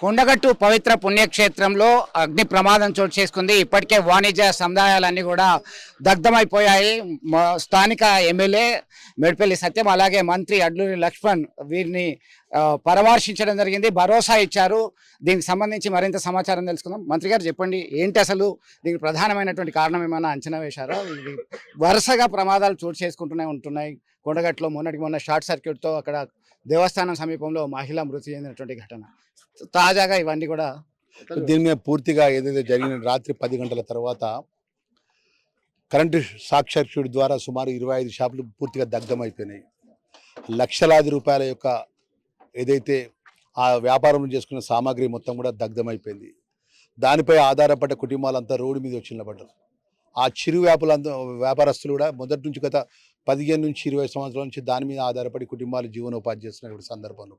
కొండగట్టు పవిత్ర పుణ్యక్షేత్రంలో అగ్ని ప్రమాదం చోటు చేసుకుంది. ఇప్పటికే వాణిజ్య సముదాయాలన్నీ కూడా దగ్ధమైపోయాయి. స్థానిక ఎమ్మెల్యే మేడ్పల్లి సత్యం అలాగే మంత్రి అడ్లూరి లక్ష్మణ్ వీరిని పరామర్శించడం జరిగింది, భరోసా ఇచ్చారు. దీనికి సంబంధించి మరింత సమాచారం తెలుసుకుందాం. మంత్రి గారు చెప్పండి, ఏంటి అసలు దీనికి ప్రధానమైనటువంటి కారణం ఏమైనా అంచనా వేశారో? వరుసగా ప్రమాదాలు చోటు చేసుకుంటూనే ఉంటున్నాయి. కొండగట్టులో మొన్న షార్ట్ సర్క్యూట్తో అక్కడ దేవస్థానం సమీపంలో మహిళ మృతి చెందినటువంటి ఘటన, తాజాగా ఇవన్నీ కూడా దీని మీద పూర్తిగా ఏదైతే జరిగిన రాత్రి 10 గంటల తర్వాత కరెంటు షార్ట్ సర్క్యూట్ ద్వారా సుమారు 25 షాపులు పూర్తిగా దగ్ధమైపోయినాయి. లక్షలాది రూపాయల యొక్క ఏదైతే ఆ వ్యాపారం చేసుకున్న సామాగ్రి మొత్తం కూడా దగ్ధమైపోయింది. దానిపై ఆధారపడ్డ కుటుంబాలంతా రోడ్డు మీద వచ్చి నిలబడ్డారు. ఆ చిరు వ్యాపారస్తులు కూడా మొదటి నుంచి గత 15 నుంచి 20 సంవత్సరాల నుంచి దాని మీద ఆధారపడి కుటుంబాలు జీవనోపాధి చేస్తున్నటువంటి సందర్భంలో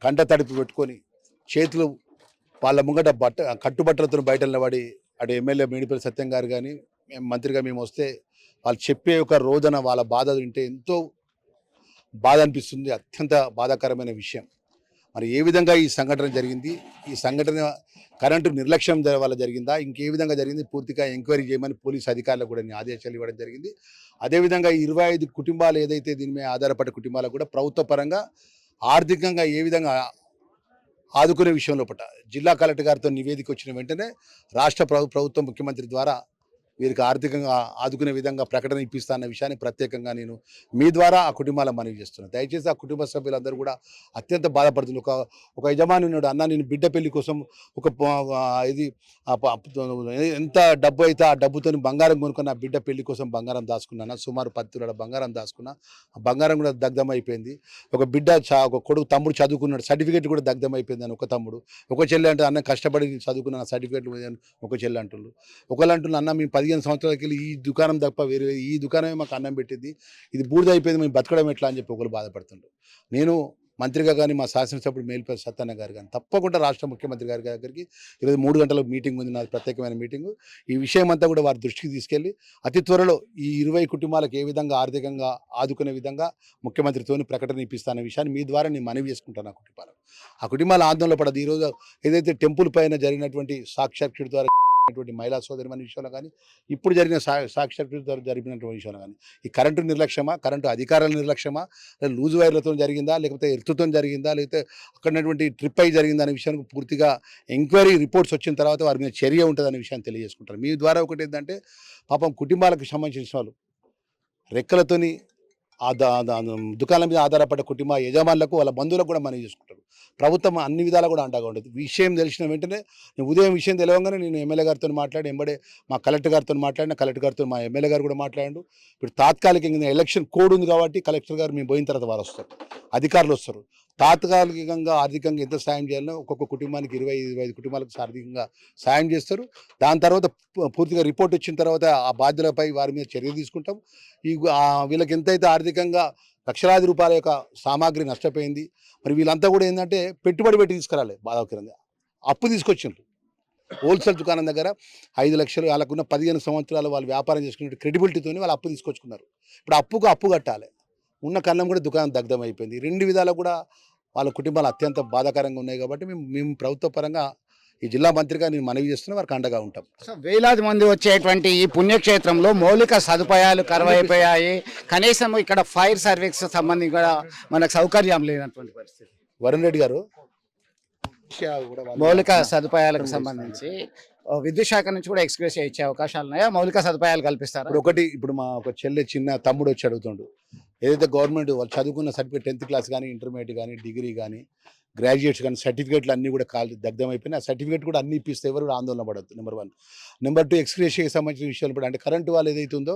కంట తడిపి పెట్టుకొని చేతులు వాళ్ళ ముంగట కట్టుబట్టలతో బయట నిలబడి అటు ఎమ్మెల్యే మేడిపల్లి సత్యం గారు కానీ మంత్రిగా మేము వస్తే వాళ్ళు చెప్పే ఒక రోజున వాళ్ళ బాధ వింటే ఎంతో బాధ అనిపిస్తుంది. అత్యంత బాధాకరమైన విషయం. మరి ఏ విధంగా ఈ సంఘటన జరిగింది, ఈ సంఘటన కరెంటు నిర్లక్ష్యం వల్ల జరిగిందా, ఇంకే విధంగా జరిగింది, పూర్తిగా ఎంక్వైరీ చేయమని పోలీసు అధికారులకు కూడా ఆదేశాలు ఇవ్వడం జరిగింది. అదేవిధంగా 25 కుటుంబాలు ఏదైతే దీని మీద ఆధారపడ్డ కుటుంబాలకు కూడా ప్రభుత్వ పరంగా ఆర్థికంగా ఏ విధంగా ఆదుకునే విషయంలో జిల్లా కలెక్టర్ గారితో నివేదిక వచ్చిన వెంటనే రాష్ట్ర ప్రభుత్వం ముఖ్యమంత్రి ద్వారా వీరికి ఆర్థికంగా ఆదుకునే విధంగా ప్రకటన ఇప్పిస్తా అన్న విషయాన్ని ప్రత్యేకంగా నేను మీ ద్వారా ఆ కుటుంబాల మనవి చేస్తున్నాను. దయచేసి ఆ కుటుంబ సభ్యులందరూ కూడా అత్యంత బాధపడుతుంది. ఒక యజమాని ఉన్నాడు, అన్న నేను బిడ్డ పెళ్లి కోసం ఒక ఇది ఎంత డబ్బు అయితే ఆ డబ్బుతో బంగారం కొనుక్కున్న బిడ్డ పెళ్లి కోసం బంగారం దాచుకున్నాను. సుమారు 10 తులాల బంగారం దాచుకున్నా. ఆ బంగారం కూడా దగ్ధమైపోయింది. ఒక బిడ్డ ఒక కొడుకు తమ్ముడు చదువుకున్నాడు, సర్టిఫికేట్ కూడా దగ్ధమైపోయింది అని ఒక తమ్ముడు. ఒక చెల్లి అంటే అన్న కష్టపడి చదువుకున్న సర్టిఫికేట్ ఒక చెల్లి అంటున్నారు. ఒకళ్ళు అంటున్నారు, అన్న మేము 15 సంవత్సరాలకి వెళ్ళి ఈ దుకాణం తప్ప వేరే ఈ దుకాణమే మాకు అన్నం పెట్టింది, ఇది బూడిద అయిపోయింది, మేము బతకడం ఎట్లా అని చెప్పి ఒకరు బాధపడుతుండ్రు. నేను మంత్రిగా కానీ మా శాసనసభ్యుడు మేల్పల్లి సత్యన్న గారు కానీ తప్పకుండా రాష్ట్ర ముఖ్యమంత్రి గారి దగ్గరికి ఈరోజు 3 గంటల మీటింగ్ ఉంది, నాది ప్రత్యేకమైన మీటింగు. ఈ విషయం అంతా కూడా వారి దృష్టికి తీసుకెళ్ళి అతి త్వరలో ఈ 20 కుటుంబాలకు ఏ విధంగా ఆర్థికంగా ఆదుకునే విధంగా ముఖ్యమంత్రితో ప్రకటన ఇప్పిస్తానే విషయాన్ని మీ ద్వారా నేను మనవి చేసుకుంటాను. ఆ కుటుంబాల ఆందోళన పడదు. ఈరోజు ఏదైతే టెంపుల్ పైన జరిగినటువంటి సాక్షాత్కృతి ద్వారా మహిళా సోదరి మన విషయంలో కానీ ఇప్పుడు జరిగిన సాక్షాత్కృతి ద్వారా జరిగినటువంటి విషయంలో కానీ ఈ కరెంటు నిర్లక్ష్యమా, కరెంటు అధికారుల నిర్లక్ష్యమా, లూజ్ వైర్లతో జరిగిందా, లేకపోతే ఎర్తుతో జరిగిందా, లేకపోతే అక్కడటువంటి ట్రిప్ అయి జరిగిందా అనే విషయానికి పూర్తిగా ఎంక్వైరీ రిపోర్ట్స్ వచ్చిన తర్వాత వారి మీద చర్య ఉంటుందనే విషయాన్ని తెలియజేసుకుంటారు. మీ ద్వారా ఒకటి ఏంటంటే పాపం కుటుంబాలకు సంబంధించిన వాళ్ళు రెక్కలతోని ఆ దుకాణం మీద ఆధారపడ్డ కుటుంబ యజమానులకు వాళ్ళ బంధువులకు కూడా మనం చేసుకుంటారు. ప్రభుత్వం అన్ని విధాలు కూడా అండగా ఉంటుంది. విషయం తెలిసిన వెంటనే నేను ఉదయం విషయం తెలియగానే నేను ఎమ్మెల్యే గారితో మాట్లాడి ఎంబడే మా కలెక్టర్ గారితో మాట్లాడిన, కలెక్టర్ గారితో మా ఎమ్మెల్యే గారు కూడా మాట్లాడాడు. ఇప్పుడు తాత్కాలికంగా ఎలక్షన్ కోడ్ ఉంది కాబట్టి కలెక్టర్ గారు మేము పోయిన తర్వాత వారు వస్తారు, అధికారులు వస్తారు. తాత్కాలికంగా ఆర్థికంగా ఎంత సాయం చేయాలో ఒక్కొక్క కుటుంబానికి 20-25 కుటుంబాలకు ఆర్థికంగా సాయం చేస్తారు. దాని తర్వాత పూర్తిగా రిపోర్ట్ వచ్చిన తర్వాత ఆ బాధ్యులపై వారి మీద చర్య తీసుకుంటాం. వీళ్ళకి ఎంతైతే ఆర్థికంగా లక్షలాది రూపాయల యొక్క సామాగ్రి నష్టపోయింది, మరి వీళ్ళంతా కూడా ఏంటంటే పెట్టుబడి పెట్టి తీసుకురాలి. బాధాకరంగా అప్పు తీసుకొచ్చిండ్రు. హోల్సేల్ దుకాణం దగ్గర 5 లక్షలు వాళ్ళకున్న 15 సంవత్సరాలు వాళ్ళు వ్యాపారం చేసుకునే క్రెడిబిలిటీతో వాళ్ళు అప్పు తీసుకొచ్చుకున్నారు. ఇప్పుడు అప్పు కట్టాలి. ఉన్న కన్నం కూడా దుకాణం దగ్ధం అయిపోయింది. 2 విధాలు కూడా వాళ్ళ కుటుంబాలు అత్యంత బాధాకరంగా ఉన్నాయి. కాబట్టి మేము ప్రభుత్వ పరంగా ఈ జిల్లా మంత్రిగా నేను మనవి చేస్తున్నా, వారికి అండగా ఉంటాం. వేలాది మంది వచ్చేటువంటి ఈ పుణ్యక్షేత్రంలో మౌలిక సదుపాయాలు కరువైపోయాయి. కనీసం ఇక్కడ ఫైర్ సర్వీస్ సంబంధించి కూడా మనకు సౌకర్యం లేనటువంటి పరిస్థితి. వరుణ్ రెడ్డి గారు మౌలిక సదుపాయాలకు సంబంధించి విద్యుత్ శాఖ నుంచి కూడా ఎక్స్గ్రేషియా ఇచ్చే అవకాశాలు ఉన్నాయా? మౌలిక సదుపాయాలు కల్పిస్తారు. ఇప్పుడు మా ఒక చెల్లె చిన్న తమ్ముడు వచ్చి అడుగుతుండు, ఏదైతే గవర్నమెంట్ వాళ్ళు చదువుకున్న సర్టిఫికేట్ 10th క్లాస్ కానీ, ఇంటర్మీడియట్ కానీ, డిగ్రీ కానీ, గ్రాడ్యుయేట్స్ కానీ సర్టిఫికేట్లు అన్నీ కూడా దగ్ధమైపోయినాయి. ఆ సర్టిఫికేట్ కూడా అన్ని ఇప్పిస్తే ఎవరు కూడా ఆందోళన పడద్దు. నెంబర్ 1. నెంబర్ 2, ఎక్స్గ్రేషియాకి సంబంధించిన విషయాలు కూడా అంటే కరెంటు వాళ్ళు ఏదైతే ఉందో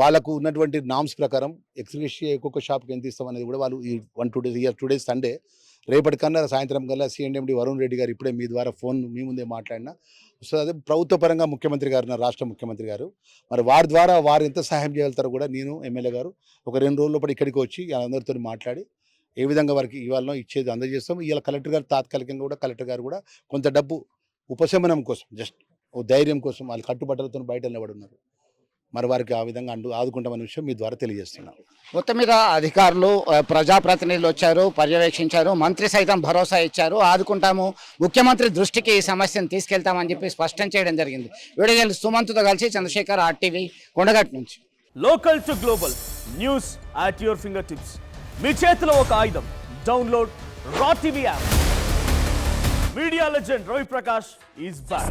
వాళ్ళకు ఉన్నటువంటి నామ్స్ ప్రకారం ఎక్స్గ్రేషియా ఒక్కొక్క షాప్కి ఎంత ఇస్తాం అనేది కూడా వాళ్ళు ఈ 2 డేస్ సండే రేపటి కన్నా సాయంత్రం కల్లా CNMD వరుణ్ రెడ్డి గారు ఇప్పుడే మీ ద్వారా ఫోన్ మీ ముందే మాట్లాడినా. సో అదే ప్రభుత్వ పరంగా ముఖ్యమంత్రి గారు, రాష్ట్ర ముఖ్యమంత్రి గారు, మరి వారి ద్వారా వారు ఎంత సహాయం చేయగలుగుతారో కూడా నేను ఎమ్మెల్యే గారు ఒక 2 రోజుల పాటు ఇక్కడికి వచ్చి అందరితో మాట్లాడి ఏ విధంగా వారికి ఇవాళ ఇచ్చేది అందజేస్తాం. ఇవాళ కలెక్టర్ గారు తాత్కాలికంగా కూడా కలెక్టర్ గారు కూడా కొంత డబ్బు ఉపశమనం కోసం, జస్ట్ ఓ ధైర్యం కోసం వాళ్ళు కట్టుబట్టలతో బయట నిలబడి ఉన్నారు. మరి వారికి ఆ విధంగా ఆదుకుంటామనే విషయం మీ ద్వారా తెలియజేస్తున్నాం. మొత్తం మీద అధికారులు ప్రజాప్రతినిధులు వచ్చారు, పర్యవేక్షించారు, మంత్రి సైతం భరోసా ఇచ్చారు, ఆదుకుంటాము, ముఖ్యమంత్రి దృష్టికి ఈ సమస్యను తీసుకెళ్తామని చెప్పి స్పష్టం చేయడం జరిగింది. వీడియో సుమంత్తో కలిసి చంద్రశేఖర్, RTV, కొండగట్టు నుంచి. Local to global news at your fingertips. మీ చేతిలో ఒక ఆయుధం. Download R TV app. Media legend Ravi Prakash is back.